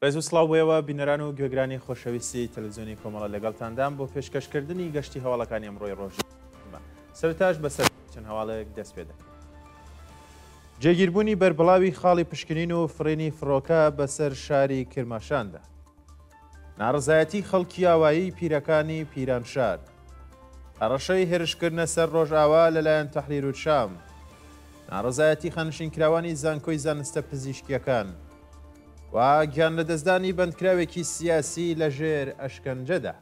ڕێز و سڵاوبوویەوە بینەران و گوێگرانی خۆشەویستی تەلەڤیزیۆنی کۆمەڵە لەگەڵتاندام بۆ پێشکەشکردنی گەشتی هەواڵەکانی ئەمڕۆی ڕۆژی سەرتاش بەسەر چەند هەواڵێک دەست پێ دەکەین. جێگیربوونی بەربڵاوی خاڵی پشکنین و فڕێنی فڕۆکە بەسەر شاری کرماشاندا. ناڕزایەتی خەڵکی ئاوایی پیرەکانی پیرانشار. هەڕەشەی هێرشکردنە سەر ڕۆژئاوا لەلایەن تەحریر و شام. ناڕزایەتی خەنشینکراوانی زانکۆی زانستە پزیشکیەکان. و گیان لە دەستدانی بەندکراوێکی سیاسی لە ژێر ئەشکەنجەدا.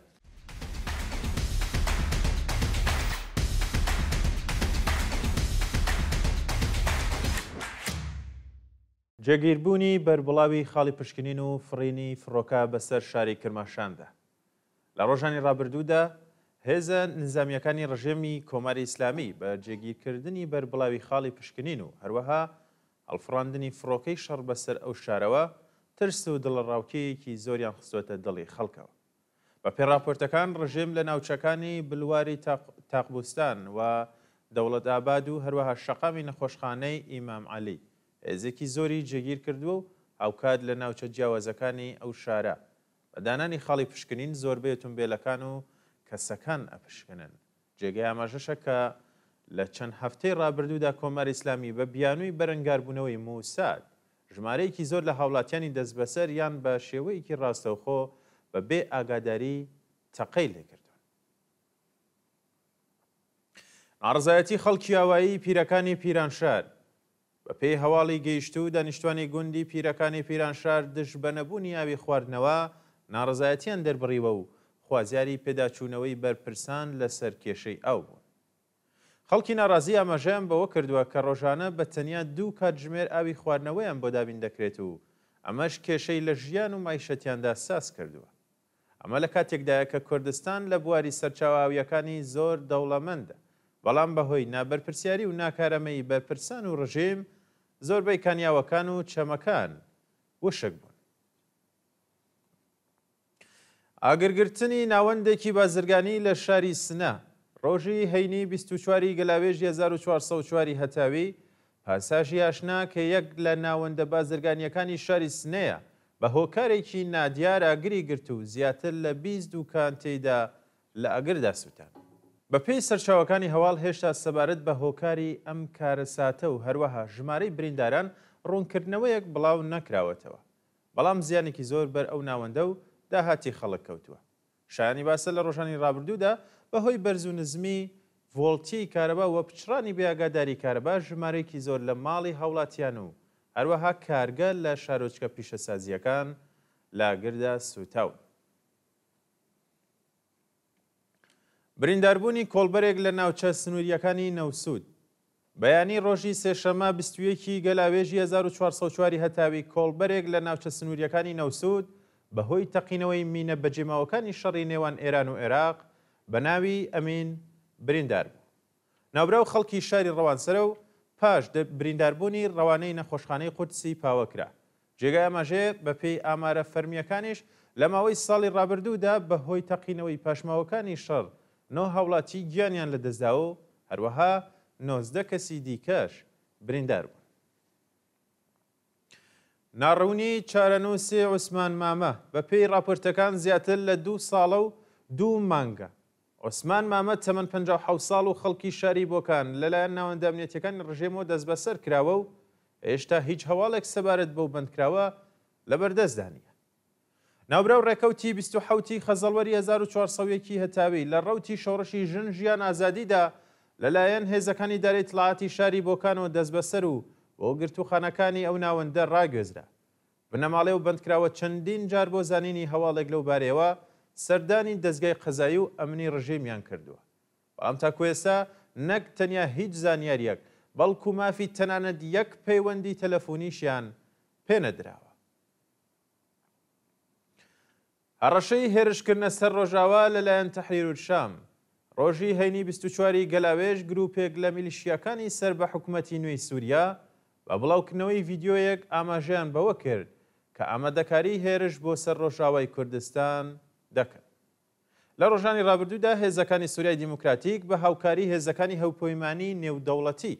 جێگیربوونی بەربڵاوی خاڵی پشکنین و فڕینی فڕۆکە بەسەر شاری کرماشاندا. لە ڕۆژانی ڕابردوودا هێزە نظامیەکانی ڕژێمی کۆماری ئیسلامی بە جێگیرکردنی بەربڵاوی خاڵی پشکنین و هەروەها هەڵفڕاندنی فڕۆکەی شەڕ بەسەر ئەو شارەوە ترس و دڵڕاوکەیەکی زۆریان خستوەتە دڵی خەڵکەوە. بە پێڕاپۆرتەکان ڕژێم لە ناوچەکانی بلواری تاقبوستان و دەوڵەت ئاباد و هەروەها شەقامی نەخۆشخانەی ئیمام عەلی هێزێکی زۆری جێگیر کردووە و هاوکات لە ناوچە جیاوازەکانی ئەو شارە. بە دانانی خاڵی پشکنین زۆربەی ئۆتۆمبیلەکان و کەسەکان ئەپشکنن. جێگەی ئاماژەشە کە لە چەند هەفتەی ڕابردوودا کۆماری ئیسلامی بە بیانووی بەرەنگاربوونەوەی موساد ژمارەیەکی زۆر لە هاوڵاتیانی دەست بەسەر یان بە شێوەیەکی ڕاستەوخۆ بە بێ ئاگاداری تەقەی لێکردوون. ناڕزایەتی خەڵکی ئاوایی پیرەکانی پیرانشار. بە پێی هەواڵی گەیشتوو دانیشتوانی گوندی پیرەکانی پیرانشار دژ بە نەبوونی ئاوی خواردنەوە ناڕزایەتیان دەربڕیوە و خوازیاری پێداچوونەوەی بەرپرسان لەسەر کێشەی ئاو بوون. خەڵکی ناڕازی ئاماژەیان بەوە کردووە کە ڕۆژانە بە تەنیا 2 کاتژمێر ئاوی خواردنەوەیان بۆ دابین دەکرێت و ئەمەش کێشەی لە ژیان و مایشەتیاندا ساز کردووە. ئەمە لە کاتێکدایە کە کوردستان لە بواری سەرچاوئاویەکانی زۆر دەوڵەمەندە، بەڵام بەهۆی نابەرپرسیاری و ناکارەمەی بەرپرسان و ڕژیم زۆربەی کانیاوەکان و چەمەکان وشک بوون. ئاگرگرتنی ناوەندێکی بازرگانی لە شاری سنە ڕۆژی هەینی 24 گەلاوێژ 1404 هەتاوی پاساژی ئاشنا کە یەک لە ناوەندە بازرگانیەکانی شاری سنەیە بە هۆکارێکی نادیار ئاگری گرت و زیاتر لە 20 دوکان تێیدا لە ئەگردا سووتان. بە پێی سەرچاوەکانی هەواڵ هێشتا سەبارەت بە هۆکاری ئەم کارە ساتە و هەروەها ژمارەی برینداران ڕوونکردنەوەیەک بڵاو نەکراوەتەوە، بەڵام زیانێکی زۆر بەر ئەو ناوەندە و داهاتی خەڵک کەوتووە. شایانی باسە لە ڕۆژانی ڕابردوودا بەهۆی بەرز و نزمی ڤۆڵتی کارەبا و پچڕانی بێئاگاداری کارەبا ژمارەیەکی زۆر لە ماڵی هاوڵاتیان و هەروەها کارگە لە شارۆچکە پیشەسازیەکان لاگردا سوتاون. برینداربوونی کۆڵبەرێک لە ناوچە سنووریەکانی نەوسود. بەیانی ڕۆژی سێشەمە 21 گەلاوێژی 1404 هەتاوی کۆڵبەرێک لە ناوچە سنووریەکانی نەوسود بەهۆی تەقینەوەی مینە بەجێماوەکانی شەڕی نێوان ئێران و عێراق بە ناوی ئەمین بریندار بوو. ناوبراو خەڵکی شاری ڕەوانسەرە و پاش برینداربوونی ڕەوانەی نەخۆشخانەی قودسی پاوەکرا. جێگای ئاماژێ بە پێی ئامارە فەرمیەکانیش لە ماوەی ساڵی ڕابردوودا بەهۆی تەقینەوەی پاشماوەکانی شەڕ 9 هاوڵاتی گیانیان لەدەستداوە و هەروەها 19 کەسی دیکەش بریندار بوون. ناڕوونی چارەنووسی عوسمان مامە بە پێی راپۆرتەکان زیاتر لە 2 ساڵە و 2 مانگە. عوسمان مامە تەمەن 57 ساڵ و خەڵکی شاری بۆکان لەلایەن ناوەندە ئەمنیەتیەکانی ڕژێمەوە دەست بەسەر کراوە و هێشتا هیچ هەواڵێک سەبارەت بەو بەندکراوە لەبەردەستدانیە. ناوبراو ڕێکەوتی 27 خەزەڵوەری 1401 هەتاوی لە ڕەوتی شۆڕشی ژن ژیان ئازادیدا لەلایەن هێزەکانی دارایی دڵاتی شاری بۆکانەوە دەست بەسەر و بۆ گرتوخانەکانی ئەو ناوەندە ڕاگوێزرا. بنەماڵێ و بەندکراوە چەندین جار بۆ زانینی هەواڵێک لەو بارەوە سەردانی دەستگای قەزایی و ئەمنی ڕژێمیان کردووە. ئەم تاکو ئێستا نەک تەنیا هیچ زانیاریەک بەڵکو مافی تەنانەت یەک پەیوەندی تەلەفۆنیشیان پێنەدراوە. هەڕەشەی هێرشکردنە سەر ڕۆژاوا لەلایەن تەحریر و شام. ڕۆژی هەینی 24 گەلاوێژ گروپێک لە میلیشیاکانی سەر بە حکوومەتی نوێی سووریا بە بڵاوکردنەوەی ڤیدیۆیەک ئاماژەیان بەوە کرد کە ئامادەکاری هێرش بۆ سەر ڕۆژاوای کوردستان دەکەن. لە ڕۆژانی ڕابردوودا هێزەکانی سووریای دیموکراتیک بە هاوکاری هێزەکانی هەوپۆیمانی نێودەوڵەتی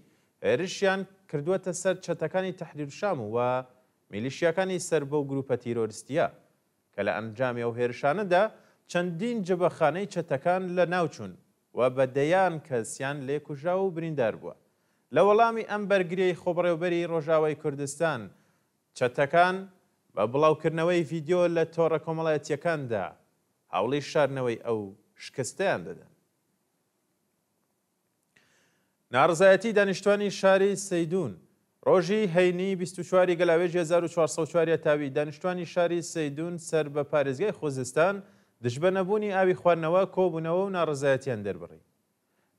هێرشیان کردووەتە سەر چەتەکانی تەحریر و شام و میلیشیاکانی سەر بەو گروپە تیرۆریستیە کە لە ئەنجامی ئەو هێرشانەدا چەندین جبەخانەی چەتەکان لە ناوچوون و بەدەیان کەسیان لێکوژرا و بریندار بووە. لە وەڵامی ئەم بەرگریەی خۆبڕێوەبەری ڕۆژاوای کوردستان چەتەکان بە بڵاوکردنەوەی ڤیدیۆ لە تۆڕە کۆمەڵایەتیەکاندا هەوڵی شاردنەوەی ئەو شکستەیان دەدەن. ناڕزایەتی دانیشتوانی شاری سەیدون ڕۆژی هەینی 24 گەلاوێژی 1404 تاوی دانیشتوانی شاری سەیدون سەر بە پارێزگای خۆزستان دژبە نەبوونی ئاوی خواردنەوە کۆبوونەوە و ناڕزایەتیان دەربڕی.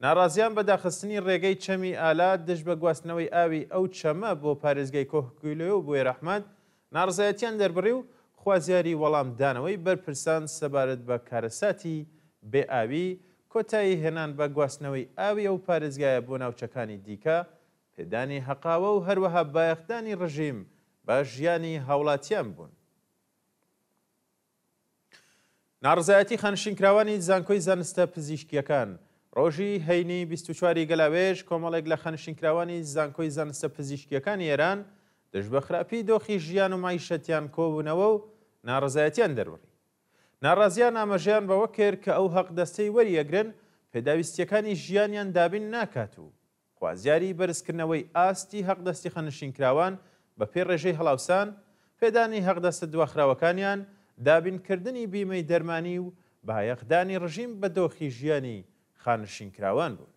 ناڕازیان بە داخستنی ڕێگەی چەمی ئالات دژ بە گواستنەوەی ئاوی ئەو چەمە بۆ پارێزگای کۆهگویلۆ و بۆی ڕەحمەد ناڕزایەتیان دەربڕی و خوازیاری وەڵام دانەوەی بەرپرسان سەبارەت بە کارەساتی بێئاوی کۆتایی هێنان بە گواستنەوەی ئاوی ئەو پارێزگایە بۆ ناوچەکانی دیکە پێدانی هەقاوە و هەروەها بایەخدانی ڕژیم بە ژیانی هاوڵاتیان بوون. ناڕزایەتی خانشینکراوانی زانکۆی زانستە پزیشکیەکان ڕۆژی هەینی 24 گەلاوێژ کۆمەڵێک لە خانشینکراوانی زانکۆی زانستە پزیشکیەکانی ئێران دژ بە خراپی دۆخی ژیان و مایشەتیان کۆبوونەوە و ناڕزایەتیان دەربڕی. ناڕازیان ئاماژەیان بەوە کرد کە ئەو هەقدەستەی وەریەگرن پێداویستیەکانی ژیانیان دابین ناکات و خوازیاری بەرزکردنەوەی ئاستی هەقدەستی خانشینکراوان بە پێی ڕێژەی هەڵاوسان پێدانی هەقدەستە دواخراوەکانیان دابینکردنی بیمەی دەرمانی و بایەخدانی ڕژیم بە دۆخی ژیانی خانشینکراوان بوون.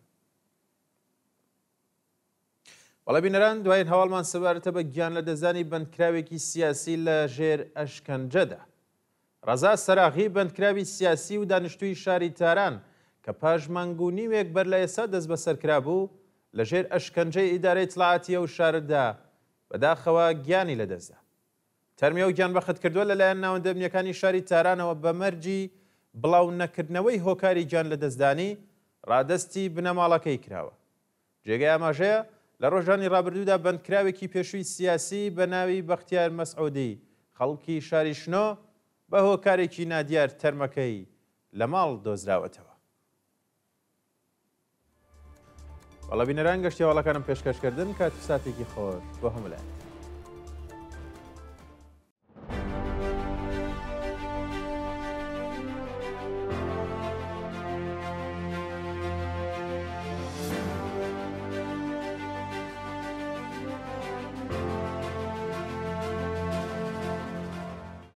وەڵا بینەران دوایین هەواڵمان سەبارەتە بە گیان لە دەزانی بەندکراوێکی سیاسی لە ژێر ئەشکەنجەدا. ڕەزا سەراغی بەندکراوی سیاسی و دانیشتووی شاری تاران کە پاش مانگ و نیوێک بەر لە ئێستا دەست بەسەرکرا بوو لە ژێر ئەشکەنجەی ئیدارەی تڵاعاتیە و شاردا بەداخەوە گیانی لەدەستدا. تەرمیە و گیانبەخت کردووە لەلایەن ناوەندەبنیەکانی شاری تارانەوە بە مەرجی بڵاو نەکردنەوەی هۆکاری گیان لە دەستدانی ڕادەستی بنەماڵەکەی کراوە. جێگەی ئاماژەیە لە ڕۆژانی ڕابردوودا بەندکراوێکی پێشووی سیاسی بە ناوی بەختیار مەسعودی خەڵکی شاری شنۆ بە هۆکارێکی نادیار تەرمەکەی لە ماڵ دۆزراوەتەوە. وەڵا بینەران گەشتی هەواڵەکانم پێشکەشکردن کات ساتێکی خۆش بۆ هەموو لایەن.